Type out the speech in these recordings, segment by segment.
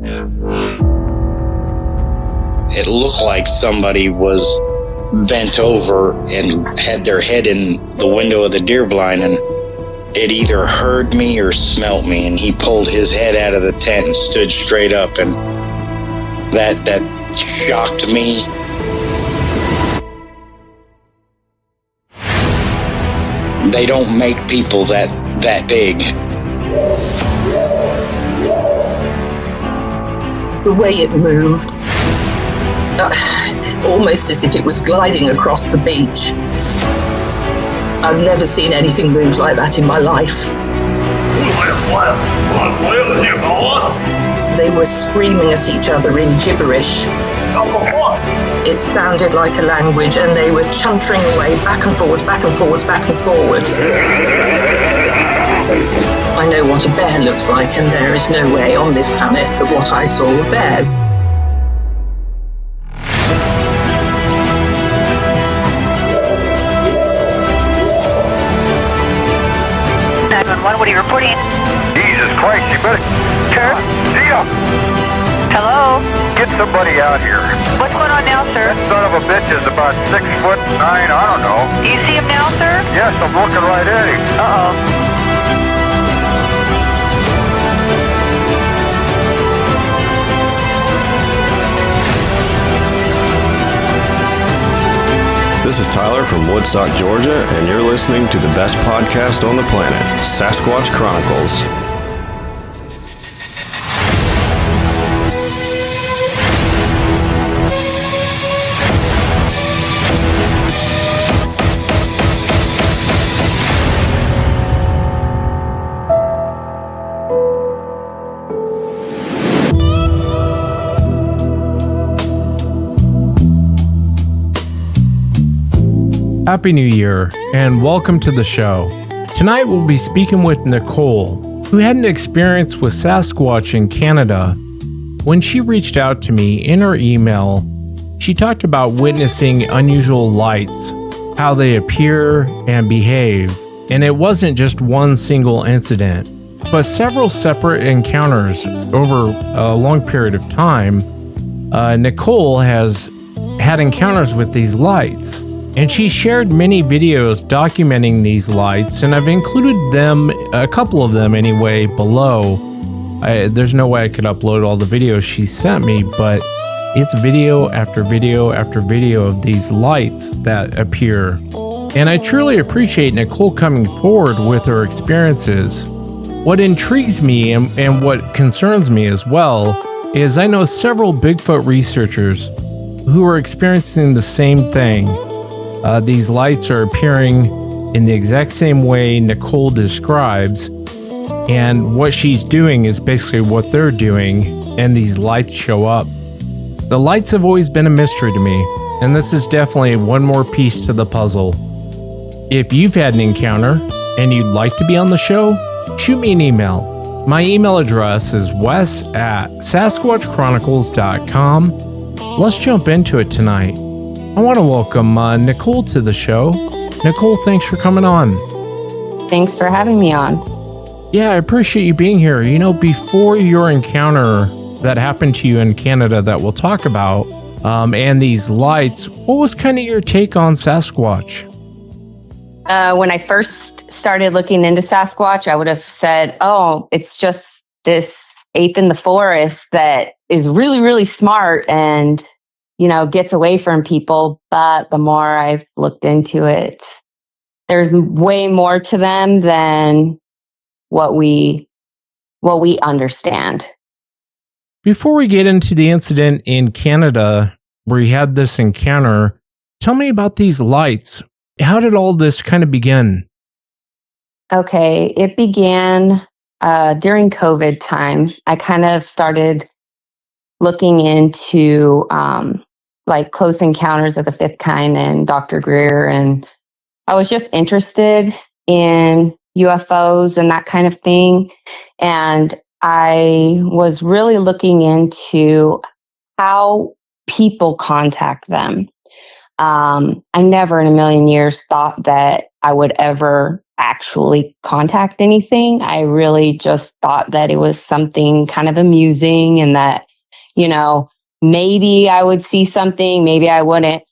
It looked like somebody was bent over and had their head in the window of the deer blind, and it either heard me or smelt me, and he pulled his head out of the tent and stood straight up, and that shocked me. They don't make people that big. The way it moved, almost as if it was gliding across the beach. I've never seen anything move like that in my life. They were screaming at each other in gibberish. It sounded like a language, and they were chuntering away back and forwards, back and forwards, back and forwards. I know what a bear looks like, and there is no way on this planet that what I saw were bears. What are you reporting? Jesus Christ, you better... Sir? See ya! Hello? Get somebody out here. What's going on now, sir? That son of a bitch is about 6'9", I don't know. Do you see him now, sir? Yes, I'm looking right at him. Uh-oh. This is Tyler from Woodstock, Georgia, and you're listening to the best podcast on the planet, Sasquatch Chronicles. Happy New Year, and welcome to the show. Tonight we'll be speaking with Nicole, who had an experience with Sasquatch in Canada. When she reached out to me in her email, she talked about witnessing unusual lights, how they appear and behave, and it wasn't just one single incident, but several separate encounters over a long period of time. Nicole has had encounters with these lights. And she shared many videos documenting these lights, and I've included them, a couple of them anyway, below. There's no way I could upload all the videos she sent me, but it's video after video after video of these lights that appear. And I truly appreciate Nicole coming forward with her experiences. What intrigues me and what concerns me as well is I know several Bigfoot researchers who are experiencing the same thing. These lights are appearing in the exact same way Nicole describes, and what she's doing is basically what they're doing, and these lights show up. The lights have always been a mystery to me, and this is definitely one more piece to the puzzle. If you've had an encounter and you'd like to be on the show, shoot me an email. My email address is wes@sasquatchchronicles.com. Let's jump into it tonight. I want to welcome Nicole to the show. Nicole, thanks for coming on. Thanks for having me on. Yeah, I appreciate you being here. You know, before your encounter that happened to you in Canada that we'll talk about, and these lights, what was kind of your take on Sasquatch? When I first started looking into Sasquatch, I would have said, oh, it's just this ape in the forest that is really, really smart and gets away from people. But the more I've looked into it, there's way more to them than what we understand. Before we get into the incident in Canada where you had this encounter, tell me about these lights. How did all this kind of begin? Okay, it began during COVID time. I kind of started looking into like Close Encounters of the Fifth Kind and Dr. Greer, and I was just interested in UFOs and that kind of thing. And I was really looking into how people contact them. I never in a million years thought that I would ever actually contact anything. I really just thought that it was something kind of amusing and that, maybe I would see something, maybe I wouldn't.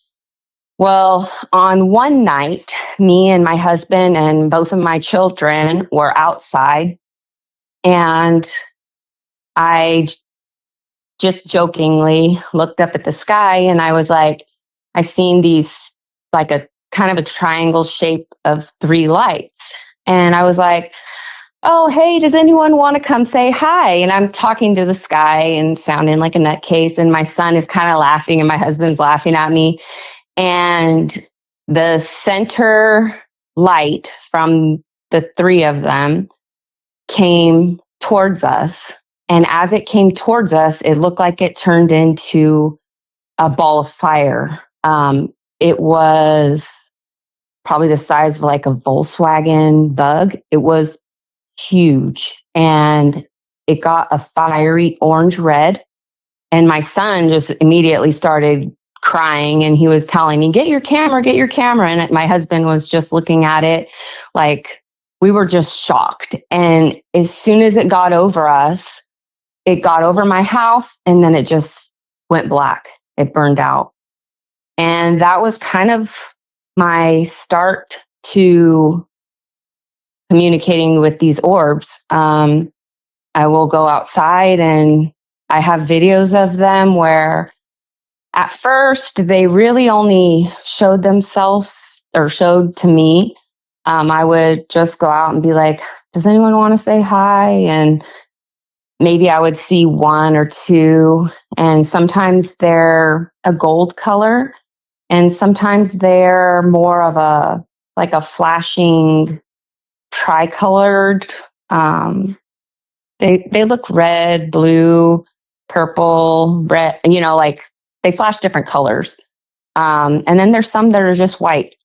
Well, on one night, me and my husband and both of my children were outside, and I just jokingly looked up at the sky and I was like, I seen these like a kind of a triangle shape of 3 lights. And I was like, oh, hey, does anyone want to come say hi? And I'm talking to the sky and sounding like a nutcase. And my son is kind of laughing and my husband's laughing at me. And the center light from the 3 of them came towards us. And as it came towards us, it looked like it turned into a ball of fire. It was probably the size of like a Volkswagen Bug. It was huge and it got a fiery orange red. And my son just immediately started crying and he was telling me, get your camera, get your camera. And my husband was just looking at it like we were just shocked. And as soon as it got over us, it got over my house and then it just went black. It burned out. And that was kind of my start to communicating with these orbs. I will go outside and I have videos of them where at first they really only showed themselves or showed to me. I would just go out and be like, does anyone want to say hi? And maybe I would see 1 or 2, and sometimes they're a gold color, and sometimes they're more of a flashing tricolored. They look red, blue, purple, red. Like they flash different colors. And then there's some that are just white.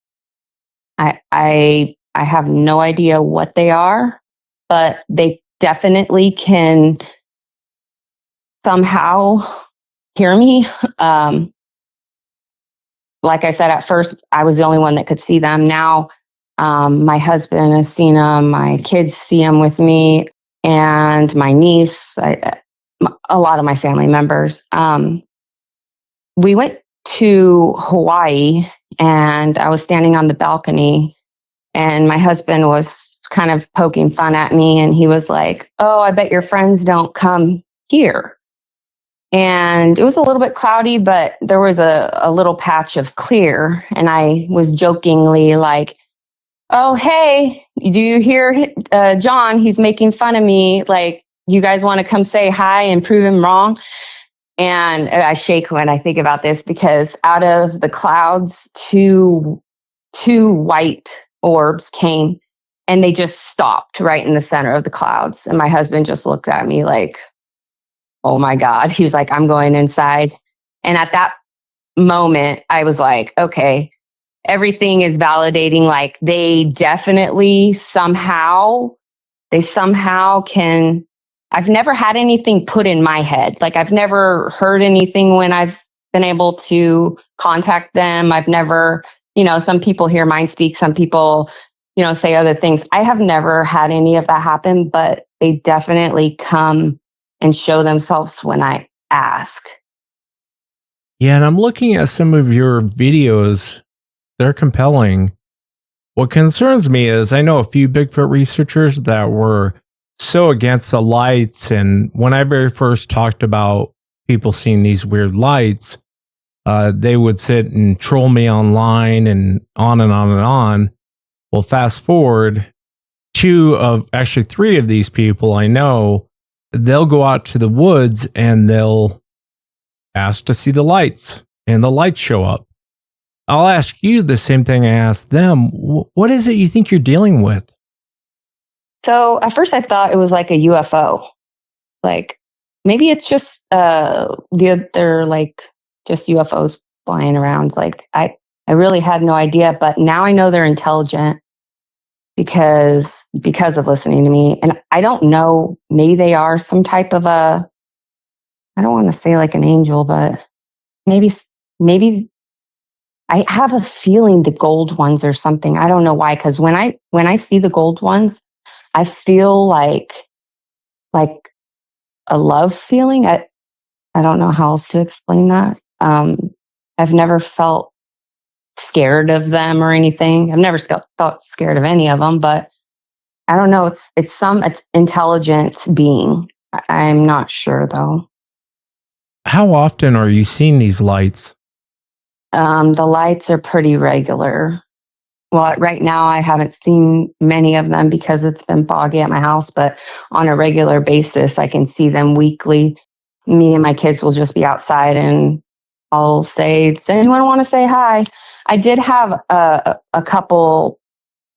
I have no idea what they are, but they definitely can somehow hear me. Like I said, at first I was the only one that could see them. Now my husband has seen them, my kids see them with me, and my niece, a lot of my family members. We went to Hawaii and I was standing on the balcony and my husband was kind of poking fun at me and he was like, oh, I bet your friends don't come here. And it was a little bit cloudy, but there was a little patch of clear. And I was jokingly like, oh, hey, do you hear John? He's making fun of me. Like, do you guys want to come say hi and prove him wrong? And I shake when I think about this because out of the clouds, two white orbs came and they just stopped right in the center of the clouds. And my husband just looked at me like, oh my God. He was like, I'm going inside. And at that moment, I was like, okay, everything is validating. Like they definitely somehow can. I've never had anything put in my head. Like I've never heard anything when I've been able to contact them. I've never, some people hear mind speak, some people, say other things. I have never had any of that happen, but they definitely come and show themselves when I ask. Yeah, and I'm looking at some of your videos. They're compelling. What concerns me is I know a few Bigfoot researchers that were so against the lights. And when I very first talked about people seeing these weird lights, they would sit and troll me online and on and on and on. Well, fast forward, 3 of these people I know, they'll go out to the woods and they'll ask to see the lights and the lights show up. I'll ask you the same thing I asked them. What is it you think you're dealing with? So at first I thought it was like a UFO. Like maybe it's just they're like just UFOs flying around. Like I really had no idea, but now I know they're intelligent because of listening to me. And I don't know, maybe they are some type of I don't want to say like an angel, but maybe I have a feeling the gold ones or something. I don't know why, because when I see the gold ones, I feel like a love feeling. I don't know how else to explain that. I've never felt scared of them or anything. I've never felt scared of any of them, but I don't know. It's some intelligent being. I'm not sure though. How often are you seeing these lights? The lights are pretty regular. Well, right now I haven't seen many of them because it's been foggy at my house, but on a regular basis, I can see them weekly. Me and my kids will just be outside and I'll say, does anyone want to say hi? I did have a couple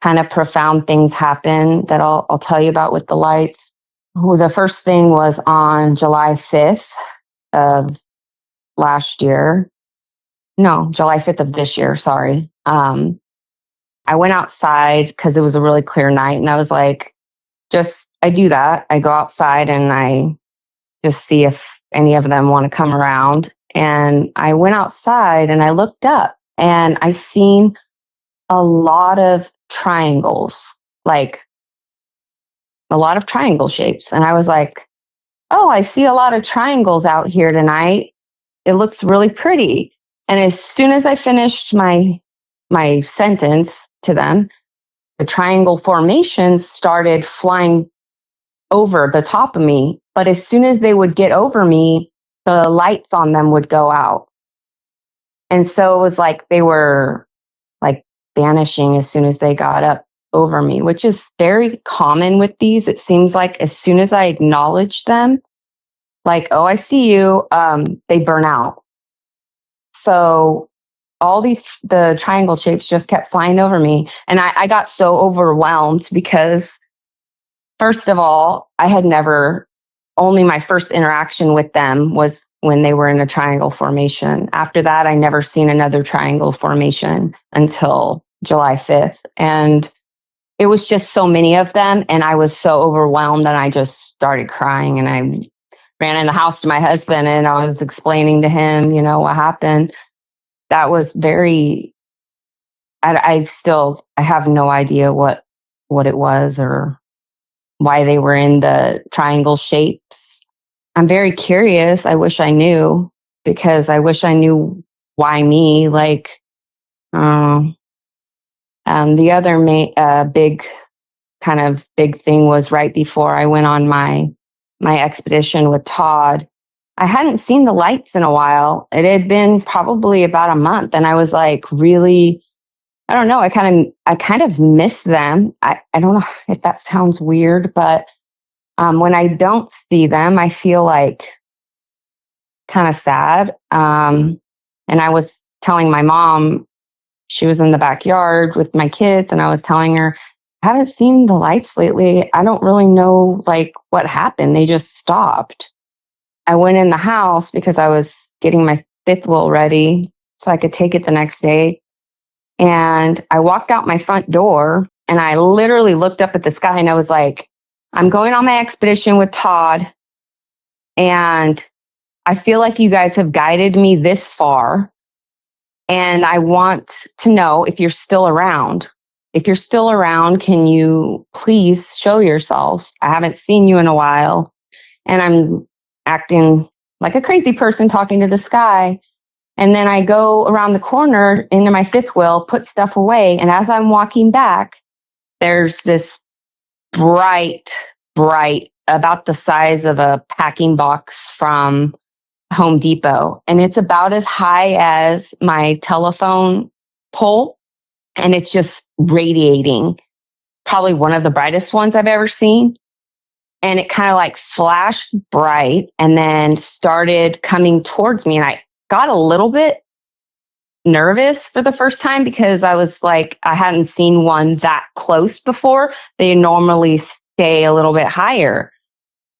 kind of profound things happen that I'll tell you about with the lights. Well, the first thing was on July 5th of last year. No, July 5th of this year. Sorry. I went outside because it was a really clear night and I was like, I do that. I go outside and I just see if any of them want to come around. And I went outside and I looked up and I seen a lot of triangles, like a lot of triangle shapes. And I was like, oh, I see a lot of triangles out here tonight. It looks really pretty. And as soon as I finished my sentence to them, the triangle formations started flying over the top of me. But as soon as they would get over me, the lights on them would go out. And so it was like they were like vanishing as soon as they got up over me, which is very common with these. It seems like as soon as I acknowledge them, like, oh, I see you, they burn out. So all the triangle shapes just kept flying over me. And I got so overwhelmed because, first of all, only my first interaction with them was when they were in a triangle formation. After that, I never seen another triangle formation until July 5th. And it was just so many of them. And I was so overwhelmed and I just started crying and I ran in the house to my husband and I was explaining to him, what happened. That was very, I have no idea what it was or why they were in the triangle shapes. I'm very curious. I wish I knew because I wish I knew why me. Like, the other big thing was right before I went on my expedition with Todd. I hadn't seen the lights in a while. It had been probably about a month, and I was like, really, I don't know. I kind of miss them. I don't know if that sounds weird, but when I don't see them, I feel like kind of sad. And I was telling my mom, she was in the backyard with my kids, and I was telling her, I haven't seen the lights lately. I don't really know what happened. They just stopped. I went in the house because I was getting my fifth wheel ready so I could take it the next day. And I walked out my front door and I literally looked up at the sky and I was like, I'm going on my expedition with Todd. And I feel like you guys have guided me this far. And I want to know if you're still around. If you're still around, can you please show yourselves? I haven't seen you in a while. And I'm acting like a crazy person talking to the sky. And then I go around the corner into my fifth wheel, put stuff away. And as I'm walking back, there's this bright, about the size of a packing box from Home Depot. And it's about as high as my telephone pole. And it's just radiating. Probably one of the brightest ones I've ever seen. And it kind of flashed bright and then started coming towards me. And I got a little bit nervous for the first time because I was I hadn't seen one that close before. They normally stay a little bit higher.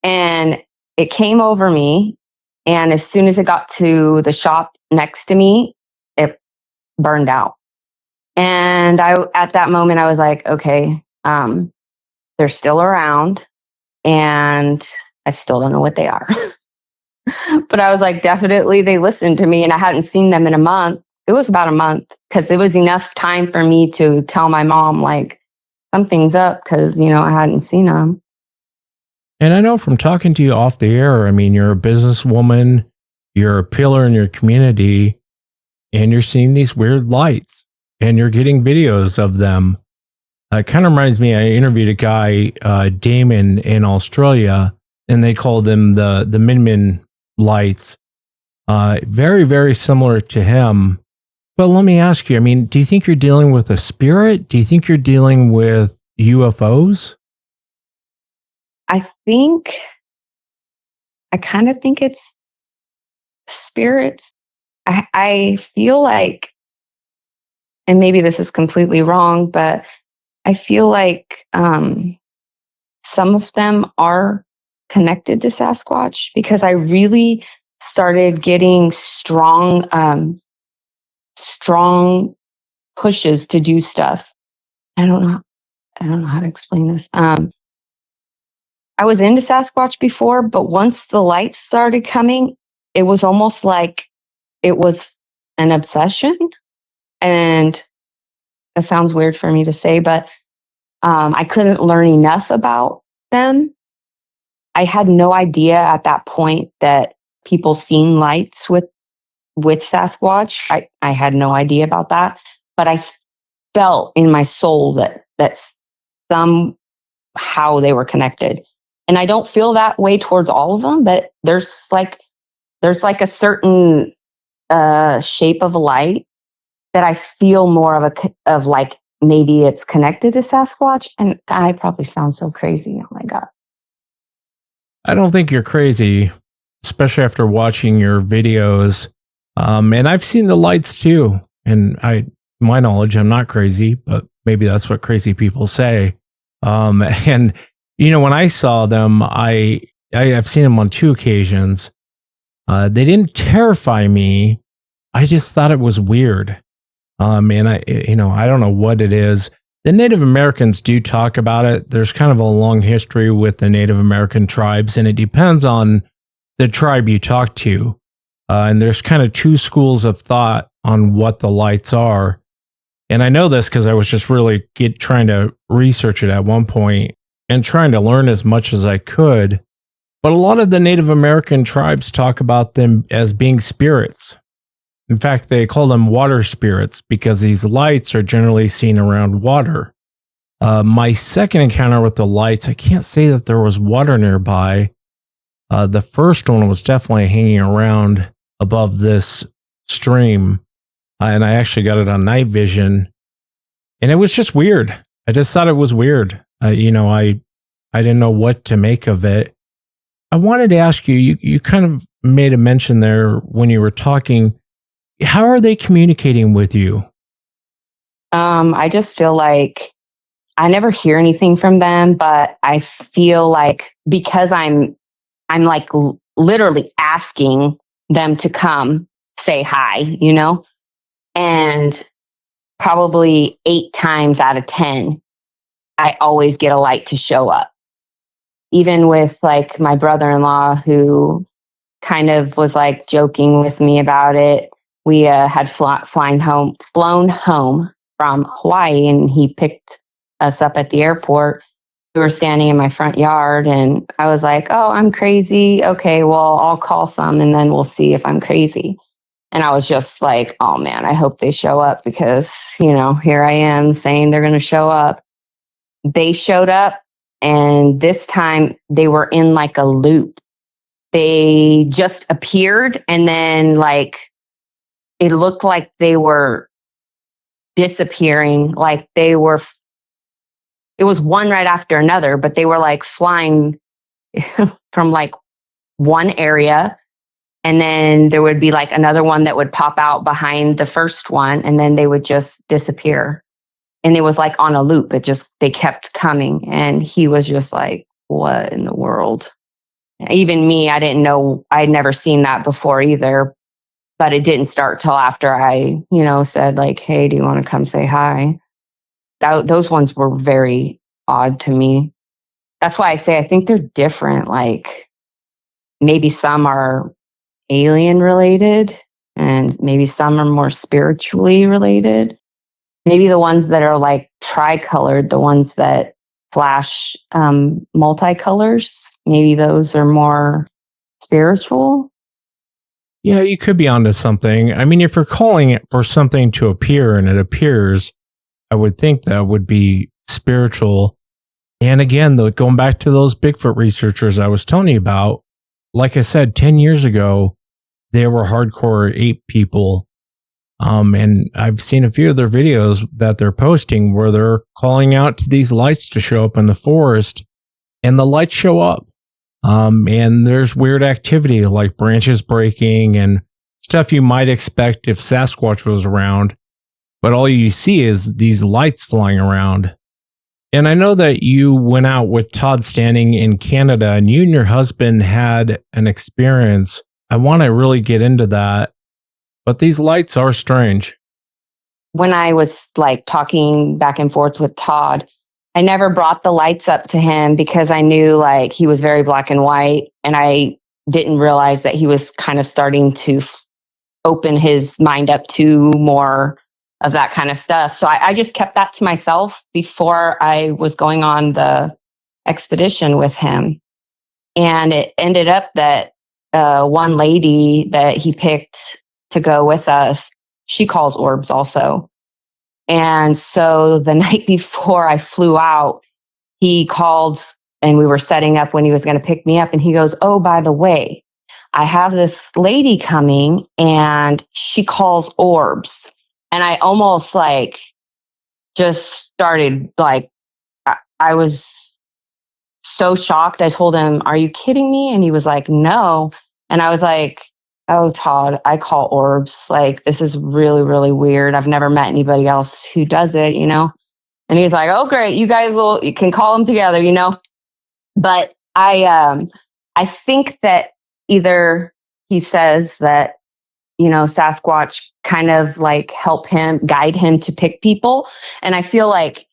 And it came over me. And as soon as it got to the shop next to me, it burned out. And at that moment, I was like, okay, they're still around. And I still don't know what they are. But I was like, definitely they listened to me and I hadn't seen them in a month. it was about a month, because it was enough time for me to tell my mom, like, something's up, because, I hadn't seen them. And I know from talking to you off the air, I mean, you're a businesswoman, you're a pillar in your community, and you're seeing these weird lights, and you're getting videos of them. It kind of reminds me, I interviewed a guy, Damon, in Australia, and they called them the Min Min lights. Very, very similar to him. But let me ask you, I mean, do you think you're dealing with a spirit? Do you think you're dealing with UFOs? I kind of think it's spirits. I feel like, and maybe this is completely wrong, but I feel like some of them are connected to Sasquatch, because I really started getting strong pushes to do stuff. I don't know how to explain this. I was into Sasquatch before, but once the lights started coming, it was almost like it was an obsession. And that sounds weird for me to say, but I couldn't learn enough about them. I had no idea at that point that people seen lights with Sasquatch. I had no idea about that, but I felt in my soul that somehow they were connected. And I don't feel that way towards all of them, but there's like a certain shape of a light that I feel more of like maybe it's connected to Sasquatch. And I probably sound so crazy. Oh my God. I don't think you're crazy, especially after watching your videos. And I've seen the lights too. And my knowledge, I'm not crazy, but maybe that's what crazy people say. And when I saw them, I've seen them on 2 occasions. They didn't terrify me. I just thought it was weird. And I don't know what it is. The Native Americans do talk about it. There's kind of a long history with the Native American tribes, and it depends on the tribe you talk to. And there's kind of 2 schools of thought on what the lights are. And I know this because I was just really trying to research it at one point and trying to learn as much as I could. But a lot of the Native American tribes talk about them as being spirits. In fact, they call them water spirits because these lights are generally seen around water. My second encounter with the lights, I can't say that there was water nearby. The first one was definitely hanging around above this stream. And I actually got it on night vision. And it was just weird. I just thought it was weird. I didn't know what to make of it. I wanted to ask you kind of made a mention there when you were talking. How are they communicating with you? I just feel like I never hear anything from them, but I feel like because I'm like literally asking them to come say hi, and probably 8 times out of 10, I always get a light to show up. Even with like my brother-in-law, who kind of was like joking with me about it. We had flown home from Hawaii, and he picked us up at the airport. We were standing in my front yard, and I was like, "Oh, I'm crazy. Okay, well, I'll call some, and then we'll see if I'm crazy." And I was just like, "Oh man, I hope they show up, because here I am saying they're going to show up." They showed up, and this time they were in like a loop. They just appeared, and then like it looked like they were disappearing. Like it was one right after another, but they were like flying from like one area, and then there would be like another one that would pop out behind the first one, and then they would just disappear. And it was like on a loop. They kept coming, and he was just like, what in the world? Even me, I didn't know. I'd never seen that before either. But it didn't start till after I, said like, "Hey, do you want to come say hi?" Those ones were very odd to me. That's why I say I think they're different. Like maybe some are alien related, and maybe some are more spiritually related. Maybe the ones that are like tricolored, the ones that flash multicolors, maybe those are more spiritual. Yeah, you could be onto something. I mean, if you're calling it for something to appear and it appears, I would think that would be spiritual. And again, going back to those Bigfoot researchers I was telling you about, like I said, 10 years ago, they were hardcore ape people. And I've seen a few of their videos that they're posting where they're calling out to these lights to show up in the forest, and the lights show up. And there's weird activity like branches breaking and stuff you might expect if Sasquatch was around. But all you see is these lights flying around. And I know that you went out with Todd standing in Canada, and you and your husband had an experience. I want to really get into that, but these lights are strange. When I was like talking back and forth with Todd, I never brought the lights up to him because I knew like he was very black and white, and I didn't realize that he was kind of starting to open his mind up to more of that kind of stuff. So I just kept that to myself before I was going on the expedition with him. And it ended up that one lady that he picked to go with us, she calls orbs also. And so the night before I flew out, he called and we were setting up when he was going to pick me up. And he goes, "Oh, by the way, I have this lady coming and she calls orbs." And I almost like just started like, I was so shocked. I told him, "Are you kidding me?" And he was like, "No." And I was like, "Oh, Todd, I call orbs. Like, this is really, really weird. I've never met anybody else who does it, you know?" And he's like, "Oh, great. You can call them together, you know?" But I think that either he says that, you know, Sasquatch kind of like guide him to pick people. And I feel like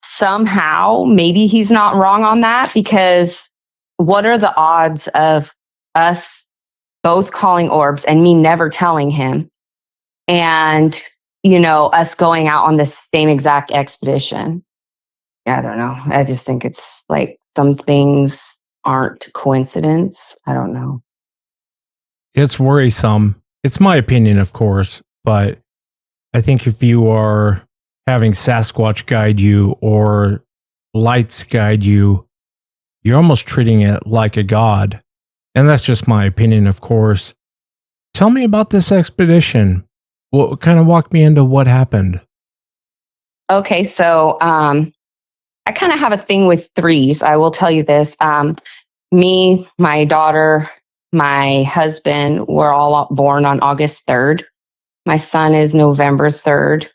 somehow maybe he's not wrong on that, because what are the odds of us both calling orbs and me never telling him, and, you know, us going out on the same exact expedition? I don't know. I just think it's like some things aren't coincidence. I don't know. It's worrisome. It's my opinion, of course, but I think if you are having Sasquatch guide you or lights guide you, you're almost treating it like a god. And that's just my opinion, of course. Tell me about this expedition. What kind of walk me into what happened? Okay, so I kind of have a thing with threes. I will tell you this. Me, my daughter, my husband were all born on August 3rd. My son is November 3rd.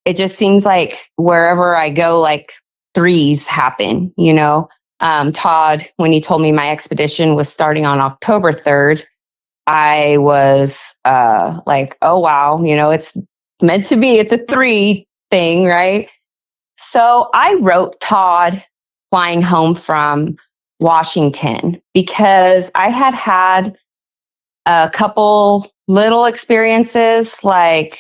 It just seems like wherever I go, like threes happen, you know? Todd, when he told me my expedition was starting on October 3rd, I was like, oh, wow, you know, it's meant to be. It's a three thing, right? So I wrote Todd flying home from Washington because I had a couple little experiences, like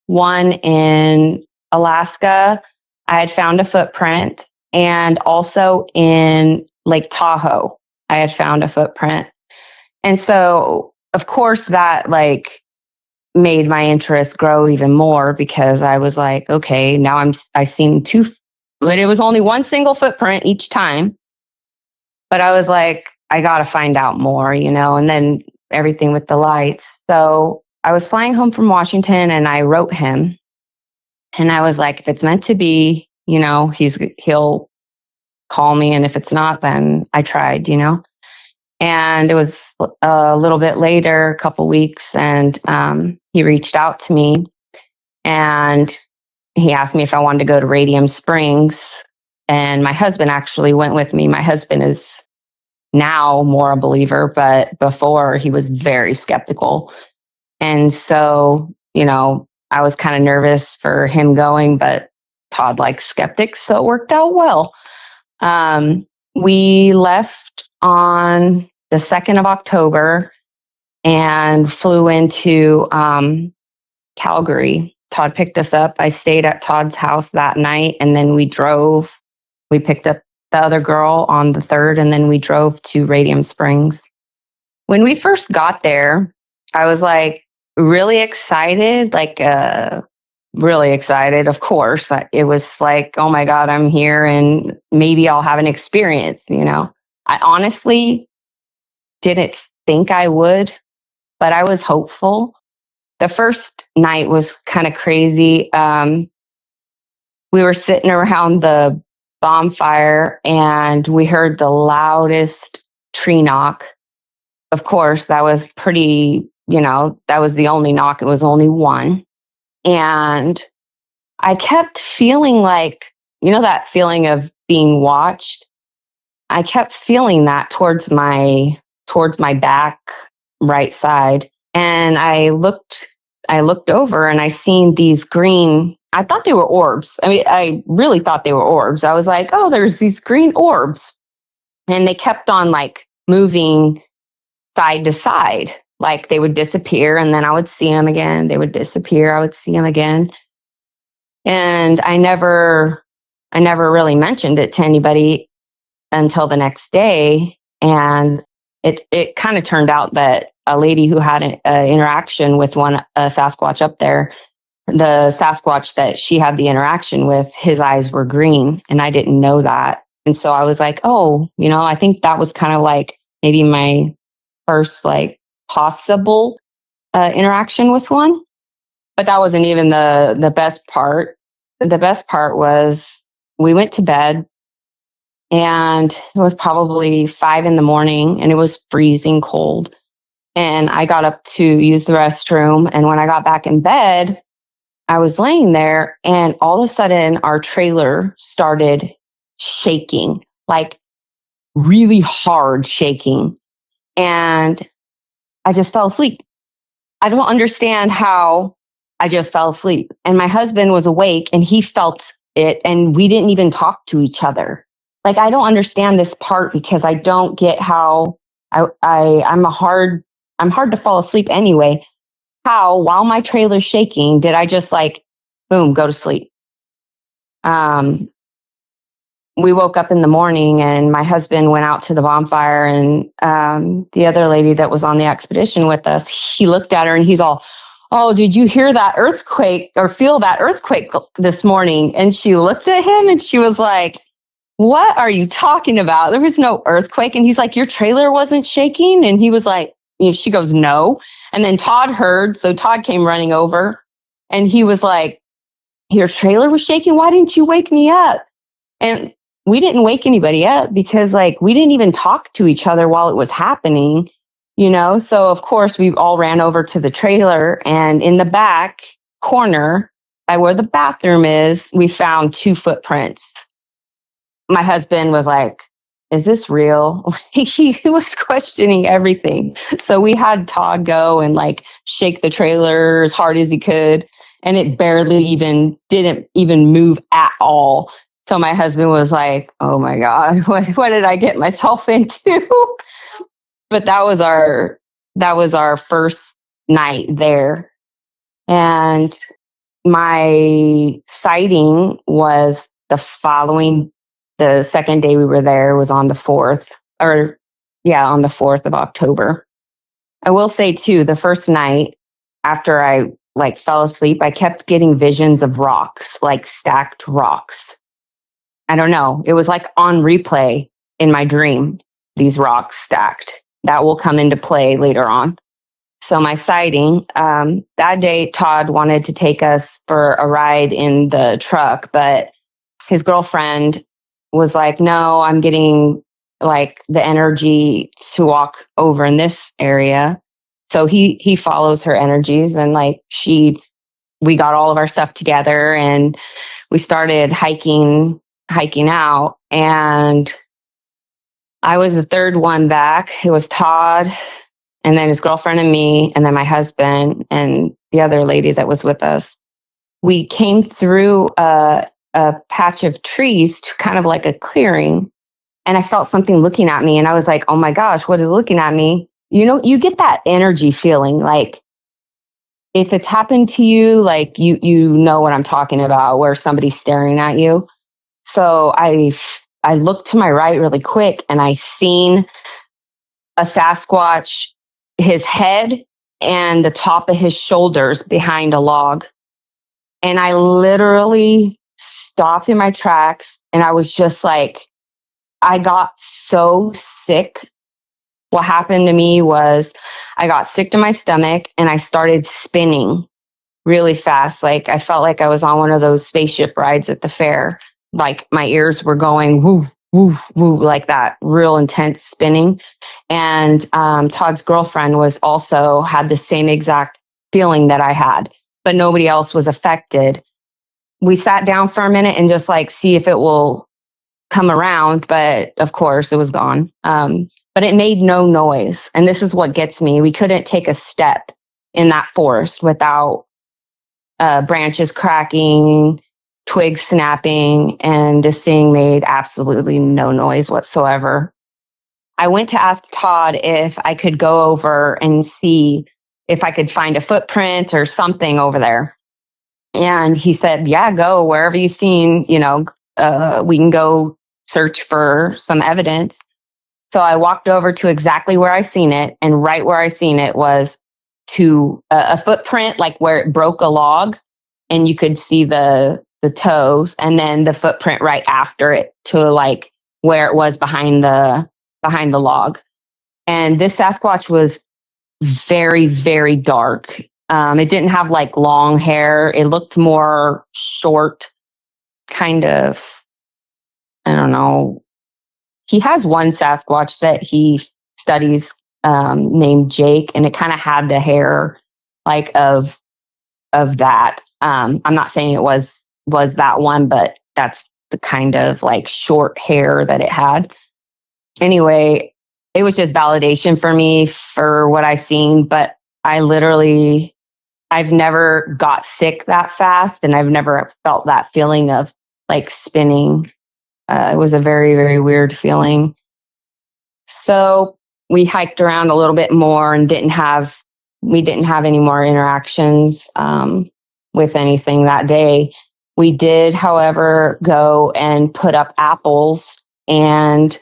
one in Alaska. I had found a footprint, and also in Lake Tahoe, I had found a footprint. And so, of course, that like made my interest grow even more, because I was like, okay, now I seen two, but it was only one single footprint each time. But I was like, I got to find out more, you know, and then everything with the lights. So I was flying home from Washington and I wrote him, and I was like, if it's meant to be, you know, he'll call me. And if it's not, then I tried, you know. And it was a little bit later, a couple weeks, and he reached out to me and he asked me if I wanted to go to Radium Springs. And my husband actually went with me. My husband is now more a believer, but before he was very skeptical. And so, you know, I was kind of nervous for him going, but Todd likes skeptics, so it worked out well. We left on the 2nd of October, and flew into Calgary. Todd picked us up. I stayed at Todd's house that night, and then we drove. We picked up the other girl on the 3rd, and then we drove to Radium Springs. When we first got there, I was like really excited, really excited, of course. It was like, oh my God, I'm here and maybe I'll have an experience, you know. I honestly didn't think I would, but I was hopeful. The first night was kind of crazy. We were sitting around the bonfire and we heard the loudest tree knock. Of course, that was pretty, that was the only knock. It was only one. And I kept feeling like, that feeling of being watched. I kept feeling that towards my back right side. And I looked over and I seen these green, I thought they were orbs. I mean, I really thought they were orbs. I was like, oh, there's these green orbs. And they kept on like moving side to side. Like they would disappear and then I would see them again. They would disappear. I would see them again. And I never really mentioned it to anybody until the next day. And it kind of turned out that a lady who had an interaction with a Sasquatch up there, the Sasquatch that she had the interaction with, his eyes were green. And I didn't know that. And so I was like, oh, I think that was kind of like maybe my first like possible interaction with one. But that wasn't even the best part. The best part was we went to bed and it was probably 5 a.m. and it was freezing cold. And I got up to use the restroom. And when I got back in bed, I was laying there and all of a sudden our trailer started shaking, like really hard shaking. And I just fell asleep. I don't understand how I just fell asleep. And my husband was awake and he felt it and we didn't even talk to each other. Like, I don't understand this part because I don't get how I'm hard to fall asleep anyway. How, while my trailer's shaking, did I just like, boom, go to sleep? We woke up in the morning and my husband went out to the bonfire and the other lady that was on the expedition with us, he looked at her and he's all, oh, did you hear that earthquake or feel that earthquake this morning? And she looked at him and she was like, what are you talking about? There was no earthquake. And he's like, your trailer wasn't shaking? And he was like, she goes, no. And then Todd heard. So Todd came running over and he was like, your trailer was shaking? Why didn't you wake me up? And we didn't wake anybody up because like we didn't even talk to each other while it was happening, So of course we all ran over to the trailer and in the back corner by where the bathroom is, we found 2 footprints. My husband was like, is this real? He was questioning everything. So we had Todd go and like shake the trailer as hard as he could. And it didn't even move at all. So my husband was like, oh my God, what did I get myself into? But that was our first night there. And my sighting was the second day we were there was on the 4th on the 4th of October. I will say too, the first night after I like fell asleep, I kept getting visions of rocks, like stacked rocks. I don't know. It was like on replay in my dream, these rocks stacked. That will come into play later on. So my sighting, that day, Todd wanted to take us for a ride in the truck, but his girlfriend was like, no, I'm getting like the energy to walk over in this area. So he follows her energies and like we got all of our stuff together and we started hiking out. And I was the third one back. It was Todd and then his girlfriend and me and then my husband and the other lady that was with us. We came through a patch of trees to kind of like a clearing. And I felt something looking at me and I was like, oh my gosh, what is looking at me? you get that energy feeling, like if it's happened to you, like you know what I'm talking about, where somebody's staring at you. So I looked to my right really quick, and I seen a Sasquatch, his head and the top of his shoulders behind a log. And I literally stopped in my tracks, and I was just like, I got so sick. What happened to me was I got sick to my stomach, and I started spinning really fast. Like I felt like I was on one of those spaceship rides at the fair. Like my ears were going woof, woof, woof, like that, real intense spinning. And Todd's girlfriend was also had the same exact feeling that I had, but nobody else was affected. We sat down for a minute and just like see if it will come around, but of course it was gone. But it made no noise. And this is what gets me. We couldn't take a step in that forest without branches cracking, twigs snapping, and this thing made absolutely no noise whatsoever. I went to ask Todd if I could go over and see if I could find a footprint or something over there. And he said, yeah, go wherever you've seen, we can go search for some evidence. So I walked over to exactly where I seen it. And right where I seen it was to a footprint, like where it broke a log and you could see the toes, and then the footprint right after it to like where it was behind the log. And this Sasquatch was very, very dark. It didn't have like long hair. It looked more short, kind of, I don't know. He has one Sasquatch that he studies named Jake, and it kind of had the hair like of that. I'm not saying it was that one, but that's the kind of like short hair that it had. Anyway, it was just validation for me for what I seen, but I've never got sick that fast, and I've never felt that feeling of like spinning. It was a very, very weird feeling. So we hiked around a little bit more and didn't have any more interactions with anything that day. We did, however, go and put up apples, and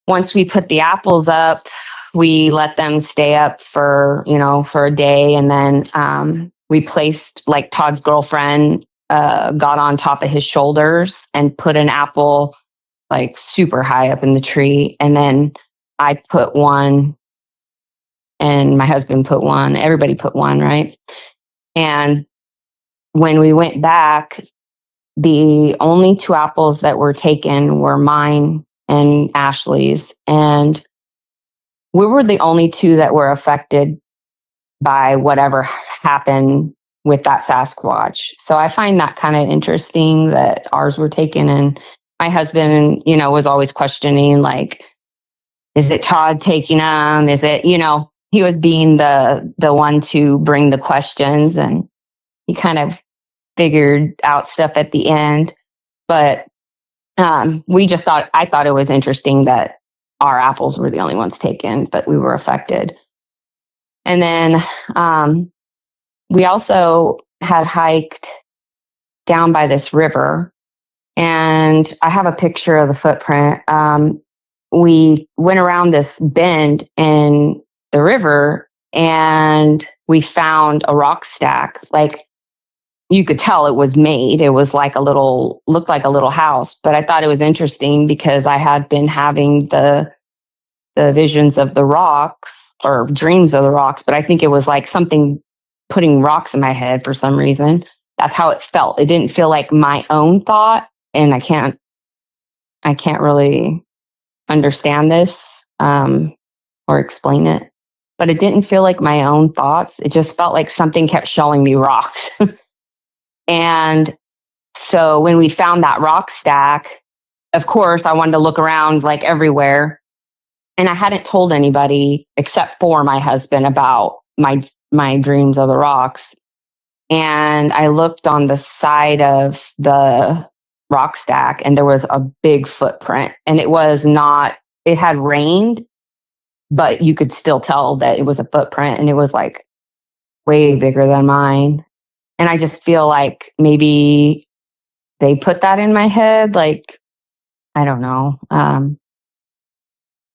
once we put the apples up, we let them stay up for a day. And then we placed, like, Todd's girlfriend got on top of his shoulders and put an apple like super high up in the tree. And then I put one, and my husband put one. Everybody put one, right? And when we went back, the only 2 apples that were taken were mine and Ashley's. And we were the only 2 that were affected by whatever happened with that Sasquatch. So I find that kind of interesting that ours were taken. And my husband, was always questioning, like, is it Todd taking them? Is it, he was being the one to bring the questions, and he kind of figured out stuff at the end. But I thought it was interesting that our apples were the only ones taken, but we were affected. And then we also had hiked down by this river, and I have a picture of the footprint. We went around this bend in the river, and we found a rock stack. Like, you could tell it was made. It was like looked like a little house. But I thought it was interesting because I had been having the visions of the rocks, or dreams of the rocks. But I think it was like something putting rocks in my head for some reason. That's how it felt. It didn't feel like my own thought. And I can't really understand this or explain it. But it didn't feel like my own thoughts. It just felt like something kept showing me rocks. And so when we found that rock stack, of course, I wanted to look around like everywhere. And I hadn't told anybody except for my husband about my dreams of the rocks. And I looked on the side of the rock stack, and there was a big footprint. And it had rained, but you could still tell that it was a footprint, and it was like way bigger than mine. And I just feel like maybe they put that in my head. Like, I don't know.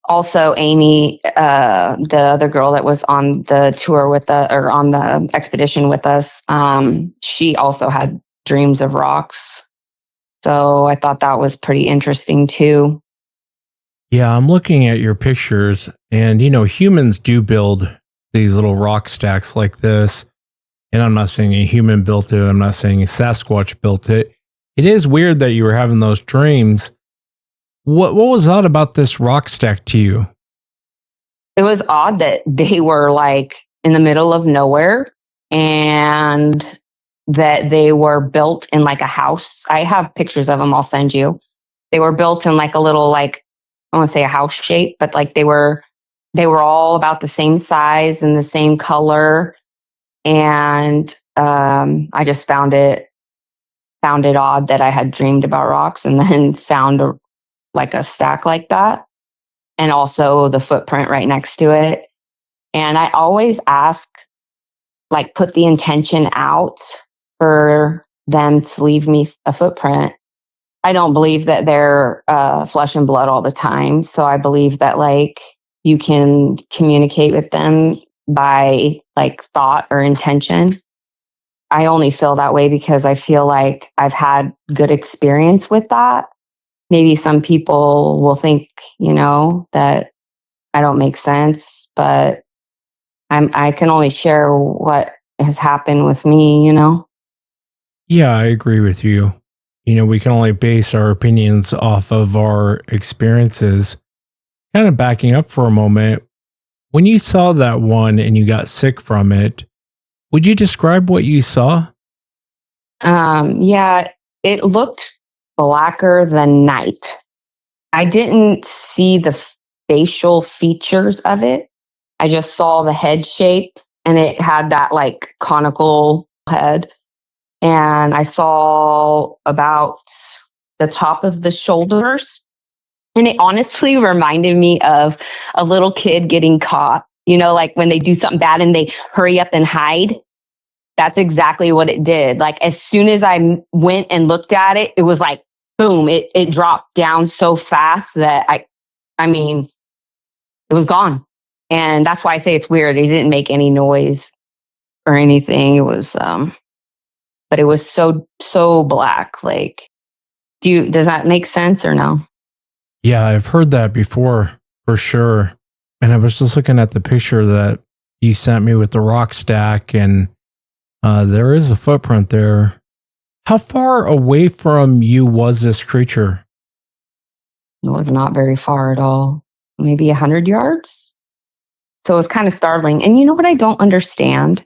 Also, Amy, the other girl that was on the tour with us, or on the expedition with us, she also had dreams of rocks. So I thought that was pretty interesting too. Yeah, I'm looking at your pictures, and humans do build these little rock stacks like this. And I'm not saying a human built it. I'm not saying a Sasquatch built it. It is weird that you were having those dreams. What was odd about this rock stack to you? It was odd that they were like in the middle of nowhere, and that they were built in like a house. I have pictures of them. I'll send you. They were built in like a little, like, I want to say a house shape, but like they were all about the same size and the same color. And I just found it odd that I had dreamed about rocks and then found a stack like that, and also the footprint right next to it. And I always ask, like, put the intention out for them to leave me a footprint. I don't believe that they're flesh and blood all the time. So I believe that, like, you can communicate with them by, like, thought or intention. I only feel that way because I feel like I've had good experience with that. Maybe some people will think, that I don't make sense, but I can only share what has happened with me, Yeah, I agree with you. We can only base our opinions off of our experiences. Kind of backing up for a moment, when you saw that one and you got sick from it, would you describe what you saw? Yeah, it looked blacker than night. I didn't see the facial features of it. I just saw the head shape, and it had that like conical head. And I saw about the top of the shoulders. And it honestly reminded me of a little kid getting caught, like when they do something bad and they hurry up and hide. That's exactly what it did. Like, as soon as I went and looked at it, it was like, boom, it dropped down so fast that I mean, it was gone. And that's why I say it's weird. It didn't make any noise or anything. It was, but it was so black. Like, does that make sense or no? Yeah, I've heard that before for sure. And I was just looking at the picture that you sent me with the rock stack, and there is a footprint there. How far away from you was this creature? It was not very far at all. Maybe 100 yards. So it was kind of startling. And you know what I don't understand?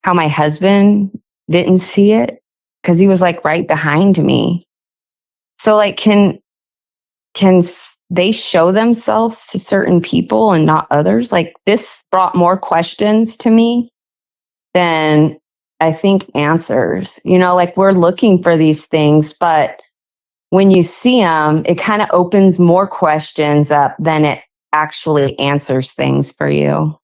How my husband didn't see it, because he was like right behind me. So, like, can they show themselves to certain people and not others? Like, this brought more questions to me than I think answers. Like, we're looking for these things, but when you see them, it kind of opens more questions up than it actually answers things for you.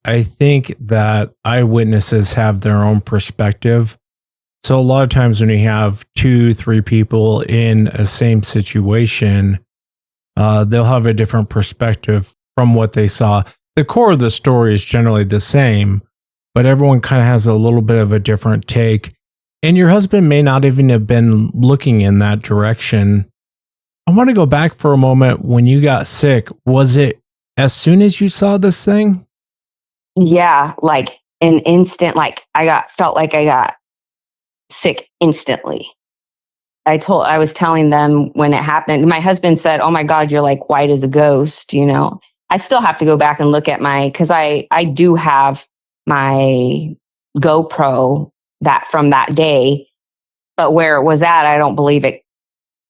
I think that eyewitnesses have their own perspective. So a lot of times when you have 2-3 people in a same situation, they'll have a different perspective from what they saw. The core of the story is generally the same, but everyone kind of has a little bit of a different take. And your husband may not even have been looking in that direction. I want to go back for a moment. When you got sick, was it as soon as you saw this thing? Yeah, like an instant, like felt like I got sick instantly. I was telling them when it happened, my husband said, "Oh my God, you're like white as a ghost." I still have to go back and look at because I do have my GoPro from that day, but where it was at, I don't believe it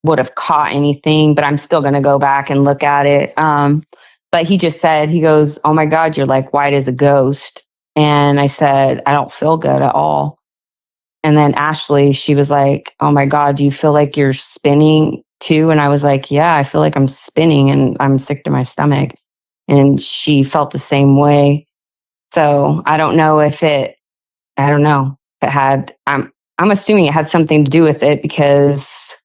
would have caught anything, but I'm still going to go back and look at it. But he just said, he goes, "Oh my God, you're like white as a ghost." And I said, "I don't feel good at all." And then Ashley, she was like, "Oh my God, do you feel like you're spinning too?" And I was like, "Yeah, I feel like I'm spinning and I'm sick to my stomach." and she felt the same way. So I don't know if it had, I'm assuming it had something to do with it because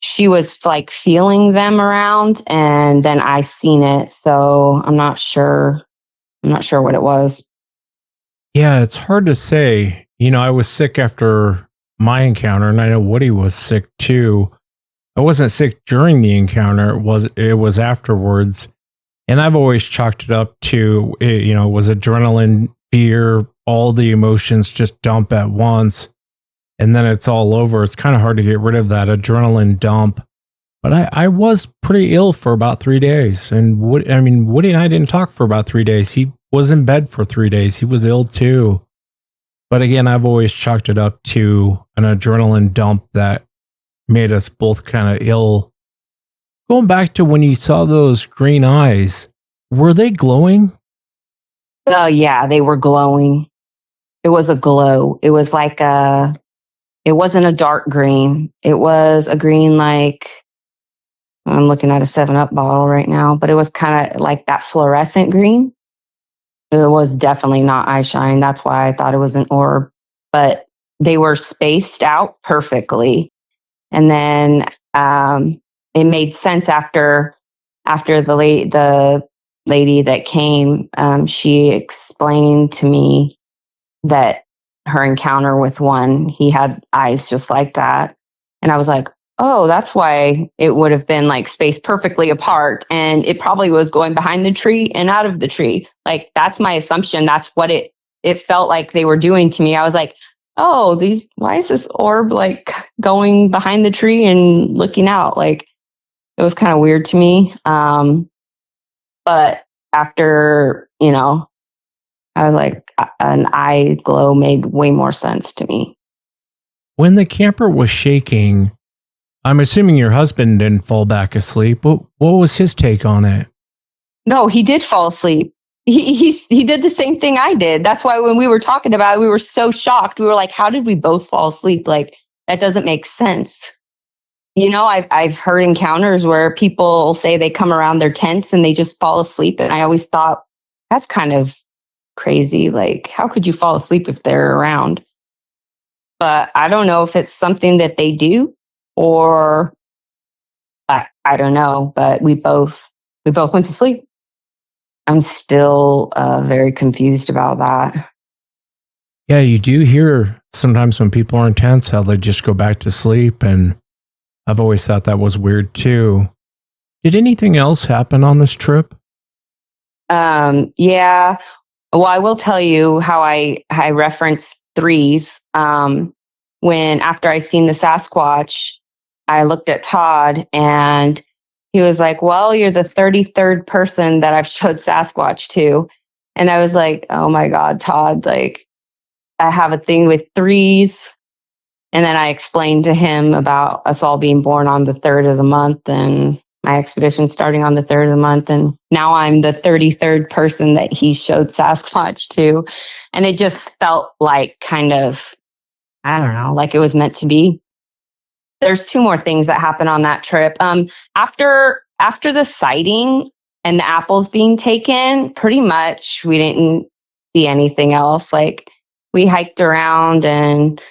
she was like feeling them around and then I seen it. So I'm not sure what it was. Yeah, it's hard to say. I was sick after my encounter, and I know Woody was sick too. I wasn't sick during the encounter. It was afterwards. And I've always chalked it up to, it was adrenaline, fear, all the emotions just dump at once. And then it's all over. It's kind of hard to get rid of that adrenaline dump. But I was pretty ill for about 3 days. And Woody and I didn't talk for about 3 days. He was in bed for 3 days. He was ill too. But again, I've always chalked it up to an adrenaline dump that made us both kind of ill. Going back to when you saw those green eyes, were they glowing? Oh yeah, they were glowing. It was a glow. It was like it wasn't a dark green. It was a green like, I'm looking at a 7-Up bottle right now, but it was kind of like that fluorescent green. It was definitely not eye shine. That's why I thought it was an orb, but they were spaced out perfectly. And then it made sense after the lady that came. She explained to me that her encounter with one, he had eyes just like that, and I was like, oh, that's why it would have been like spaced perfectly apart, and it probably was going behind the tree and out of the tree. Like that's my assumption. That's what it felt like they were doing to me. I was like, oh, why is this orb like going behind the tree and looking out? Like it was kind of weird to me. But after, I was like, an eye glow made way more sense to me. When the camper was shaking, I'm assuming your husband didn't fall back asleep, but what was his take on it? No, he did fall asleep. He did the same thing I did. That's why when we were talking about it, we were so shocked. We were like, how did we both fall asleep? Like, that doesn't make sense. I've heard encounters where people say they come around their tents and they just fall asleep. And I always thought that's kind of crazy. Like, how could you fall asleep if they're around? But I don't know if it's something that they do or I don't know. But we both went to sleep. I'm still very confused about that. Yeah, you do hear sometimes when people are intense how they just go back to sleep, and I've always thought that was weird too. Did anything else happen on this trip? Yeah. Well, I will tell you how I reference threes. When after I seen the Sasquatch, I looked at Todd and he was like, well, you're the 33rd person that I've showed Sasquatch to. And I was like, oh my God, Todd, like I have a thing with threes. And then I explained to him about us all being born on the 3rd of the month and my expedition starting on the 3rd of the month. And now I'm the 33rd person that he showed Sasquatch to. And it just felt like kind of, I don't know, like it was meant to be. There's 2 more things that happened on that trip. After the sighting and the apples being taken, pretty much we didn't see anything else. Like we hiked around and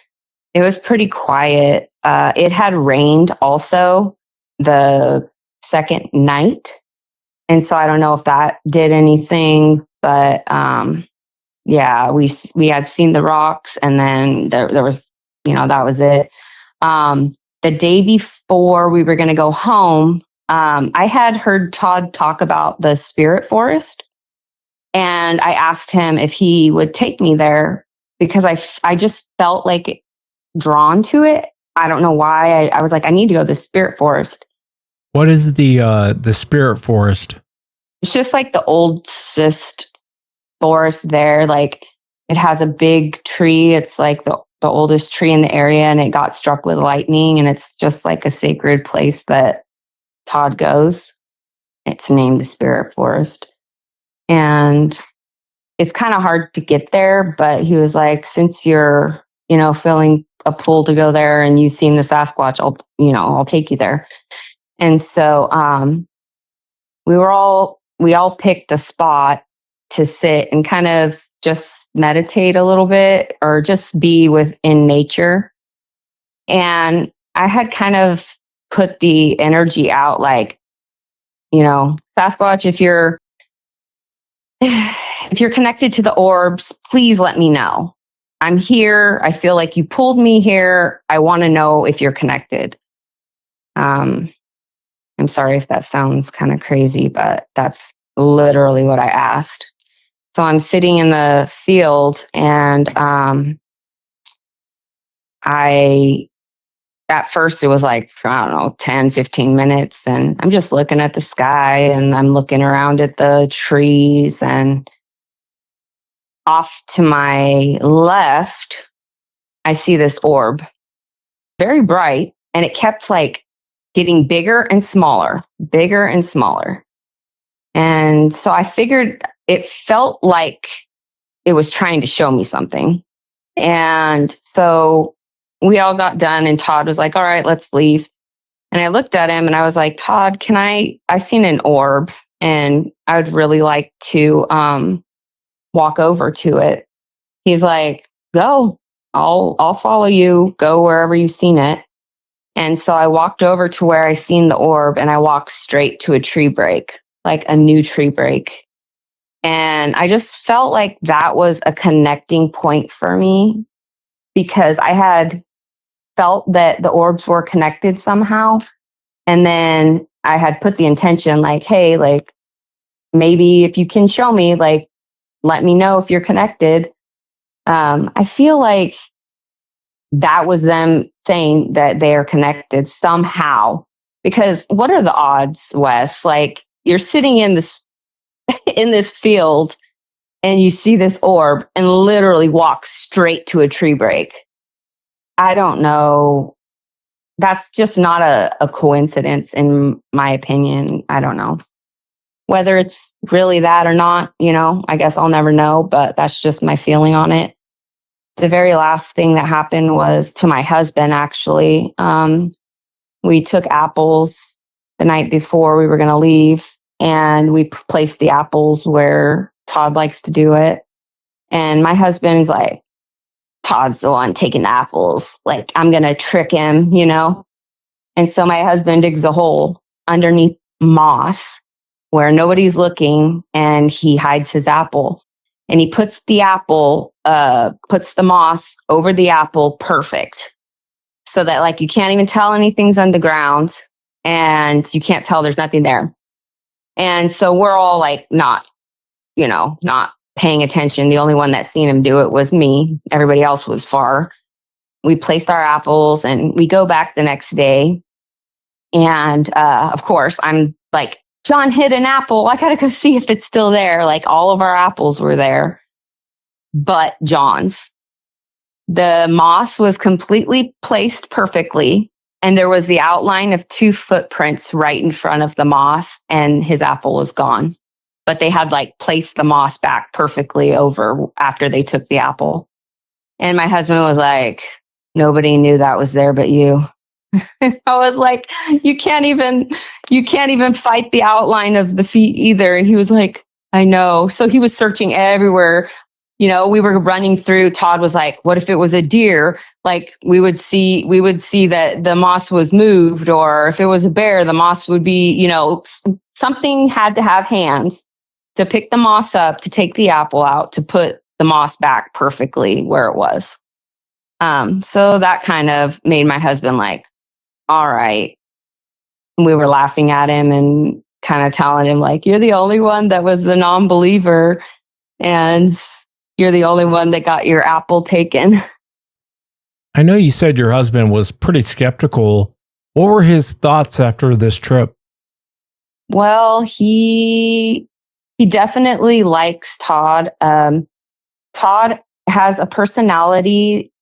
it was pretty quiet. It had rained also the second night. And so I don't know if that did anything, but yeah, we had seen the rocks and then there was, that was it. The day before we were going to go home, I had heard Todd talk about the spirit forest. And I asked him if he would take me there because I just felt like drawn to it. I don't know why. I was like, I need to go to the spirit forest. What is the spirit forest? It's just like the oldest forest there. Like it has a big tree. It's like the oldest tree in the area, and it got struck with lightning, and it's just like a sacred place that Todd goes. It's named the Spirit Forest. And it's kind of hard to get there, but he was like, since you're, feeling a pull to go there and you've seen the Sasquatch, I'll take you there. And so we we all picked a spot to sit and kind of just meditate a little bit or just be within nature. And I had kind of put the energy out like, Sasquatch, if you're connected to the orbs, please let me know. I'm here. I feel like you pulled me here. I want to know if you're connected. I'm sorry if that sounds kind of crazy, but that's literally what I asked. So I'm sitting in the field and at first it was like, I don't know, 10, 15 minutes. And I'm just looking at the sky and I'm looking around at the trees, and off to my left, I see this orb, very bright. And it kept like getting bigger and smaller, bigger and smaller. And so I figured it felt like it was trying to show me something. And so we all got done and Todd was like, all right, let's leave. And I looked at him and I was like, Todd, I seen an orb and I would really like to walk over to it. He's like, go, I'll follow you, go wherever you've seen it. And so I walked over to where I seen the orb and I walked straight to a tree break, like a new tree break. And I just felt like that was a connecting point for me because I had felt that the orbs were connected somehow. And then I had put the intention like, hey, like maybe if you can show me, like, let me know if you're connected. I feel like that was them saying that they are connected somehow, because what are the odds, Wes? Like you're sitting in this field and you see this orb and literally walk straight to a tree break. I don't know. That's just not a coincidence in my opinion. I don't know whether it's really that or not. I guess I'll never know, but that's just my feeling on it. The very last thing that happened was to my husband, actually. We took apples the night before we were going to leave, and we placed the apples where Todd likes to do it. And my husband's like, Todd's the one taking the apples. Like, I'm going to trick him, And so my husband digs a hole underneath moss where nobody's looking, and he hides his apple. And he puts the moss over the apple perfect, so that like you can't even tell anything's underground and you can't tell there's nothing there. And so we're all like not paying attention. The only one that seen him do it was me. Everybody else was far. We placed our apples and we go back the next day. And of course, I'm like, John hid an apple. I got to go see if it's still there. Like all of our apples were there, but John's. The moss was completely placed perfectly. And there was the outline of 2 footprints right in front of the moss, and his apple was gone. But they had like placed the moss back perfectly over after they took the apple. And my husband was like, nobody knew that was there but you. I was like, you can't even fight the outline of the feet either. And he was like, I know. So he was searching everywhere. We were running through. Todd was like, what if it was a deer? Like we would see that the moss was moved, or if it was a bear, the moss would be, something had to have hands to pick the moss up, to take the apple out, to put the moss back perfectly where it was. So that kind of made my husband like, all right. We were laughing at him and kind of telling him like, you're the only one that was a non-believer, and you're the only one that got your apple taken. I know you said your husband was pretty skeptical. What were his thoughts after this trip? Well, he definitely likes Todd. Todd has a personality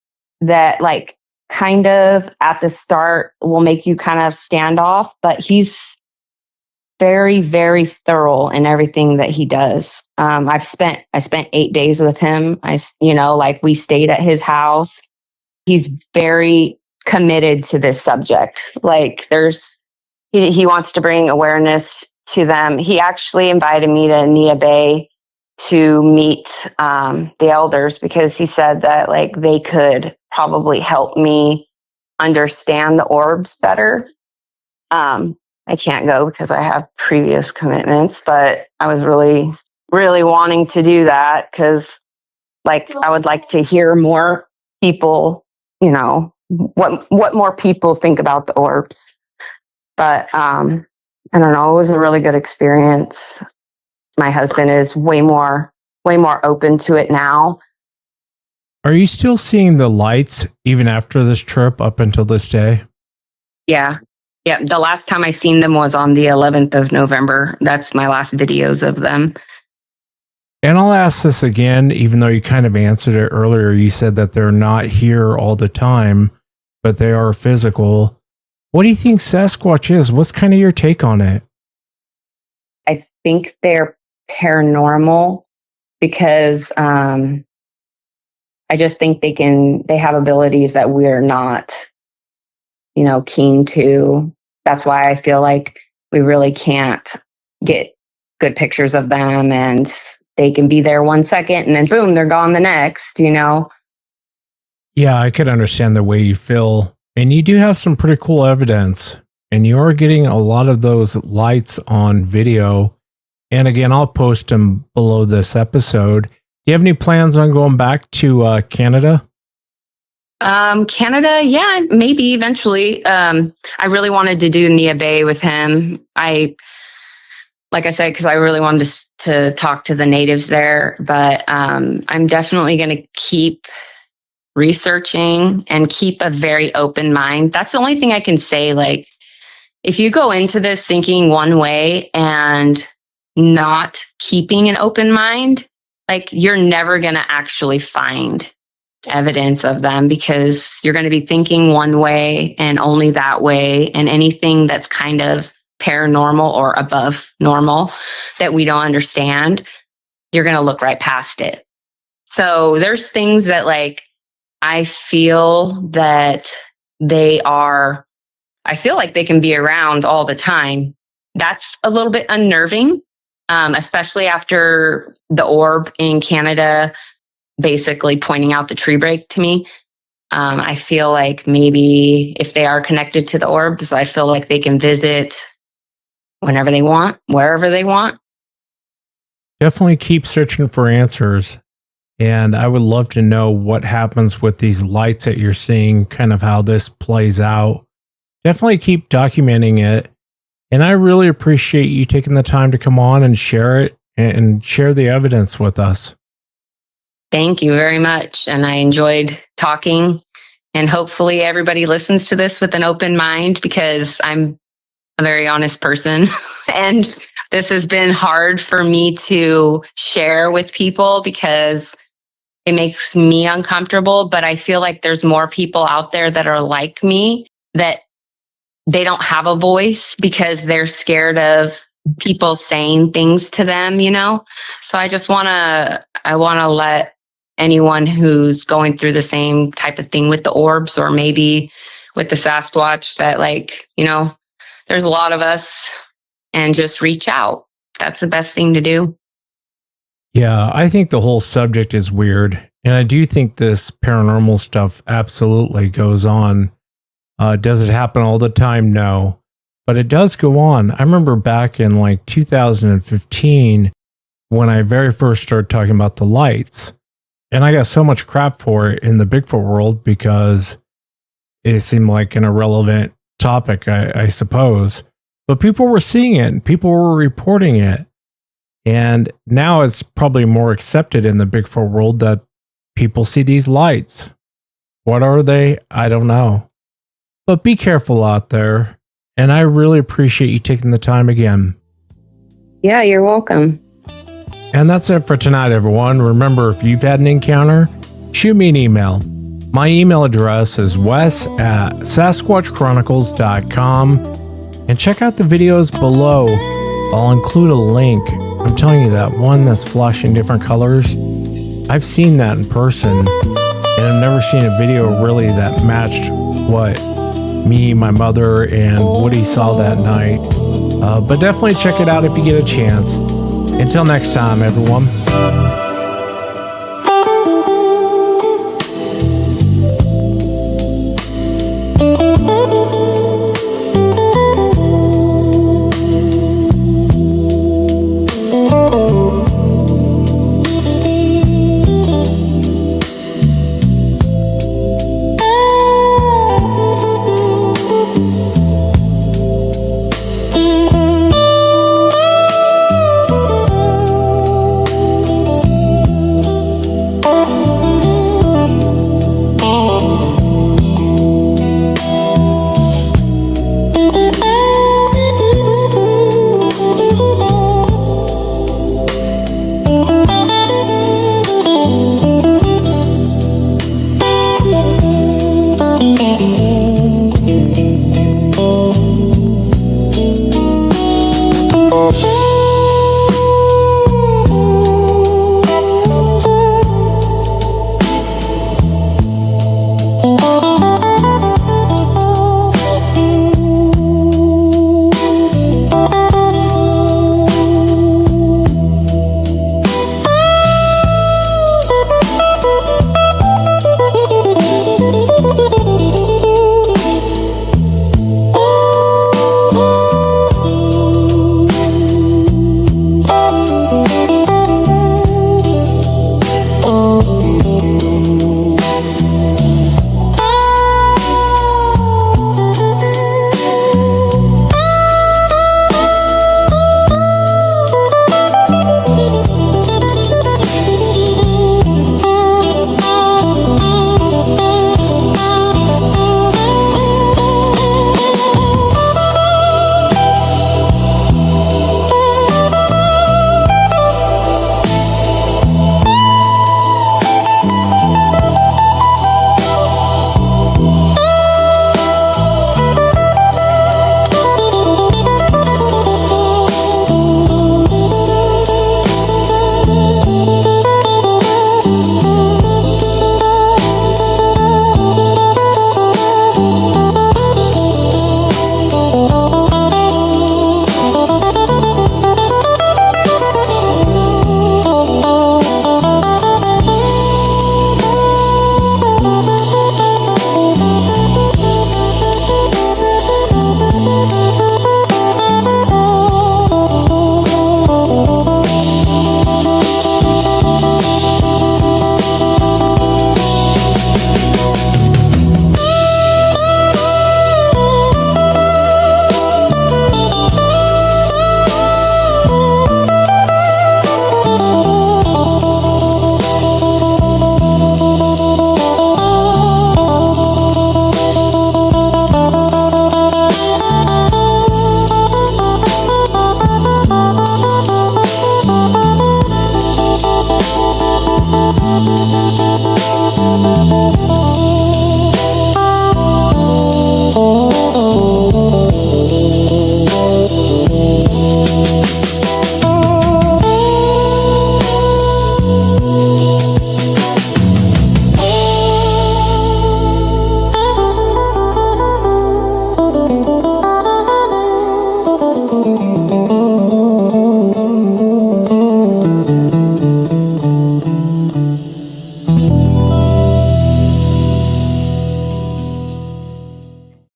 that like kind of at the start will make you kind of stand off, but he's very, very thorough in everything that he does. I spent 8 days with him. We stayed at his house. He's very committed to this subject. Like he wants to bring awareness to them. He actually invited me to Nia Bay to meet the elders because he said that like they could probably help me understand the orbs better. I can't go because I have previous commitments, but I was really, really wanting to do that because like I would like to hear more people, you know, what more people think about the orbs. But I don't know, it was a really good experience. My husband is way more open to it now. Are you still seeing the lights even after this trip up until this day? Yeah. The last time I seen them was on the 11th of November. That's my last videos of them. And I'll ask this again, even though you kind of answered it earlier. You said that they're not here all the time, but they are physical. What do you think Sasquatch is? What's kind of your take on it? I think they're paranormal because I just think they have abilities that we're not, you know, keen to. That's why I feel like we really can't get good pictures of them, and they can be there 1 second and then boom, they're gone the next, you know? Yeah, I could understand the way you feel. And you do have some pretty cool evidence, and you are getting a lot of those lights on video. And again, I'll post them below this episode. Do you have any plans on going back to Canada? Canada, yeah, maybe eventually. I really wanted to do Nia Bay with him. Like I said, because I really wanted to talk to the natives there. But I'm definitely going to keep researching and keep a very open mind. That's the only thing I can say. Like, if you go into this thinking one way and not keeping an open mind, like you're never going to actually find evidence of them because you're going to be thinking one way and only that way. And anything that's kind of paranormal or above normal that we don't understand, you're going to look right past it. So there's things that like, I feel like they can be around all the time. That's a little bit unnerving, especially after the orb in Canada basically pointing out the tree break to me. I feel like maybe if they are connected to the orbs, I feel like they can visit whenever they want, wherever they want. Definitely keep searching for answers. And I would love to know what happens with these lights that you're seeing, kind of how this plays out. Definitely keep documenting it. And I really appreciate you taking the time to come on and share it and share the evidence with us. Thank you very much. And I enjoyed talking. And hopefully everybody listens to this with an open mind because I'm a very honest person. And this has been hard for me to share with people because it makes me uncomfortable. But I feel like there's more people out there that are like me, that they don't have a voice because they're scared of people saying things to them, you know? So I want to let anyone who's going through the same type of thing with the orbs or maybe with the Sasquatch that, like, you know, there's a lot of us, and just reach out. That's the best thing to do. Yeah, I think the whole subject is weird. And I do think this paranormal stuff absolutely goes on. Does it happen all the time? No. But it does go on. I remember back in like 2015 when I very first started talking about the lights. And I got so much crap for it in the Bigfoot world because it seemed like an irrelevant topic, I suppose. But people were seeing it and people were reporting it. And now it's probably more accepted in the Bigfoot world that people see these lights. What are they? I don't know. But be careful out there. And I really appreciate you taking the time again. Yeah, you're welcome. And that's it for tonight, everyone. Remember, if you've had an encounter, shoot me an email. My email address is wes@sasquatchchronicles.com. And check out the videos below. I'll include a link. I'm telling you, that one that's flashing different colors, I've seen that in person. And I've never seen a video really that matched what me, my mother, and Woody saw that night. But definitely check it out if you get a chance. Until next time, everyone.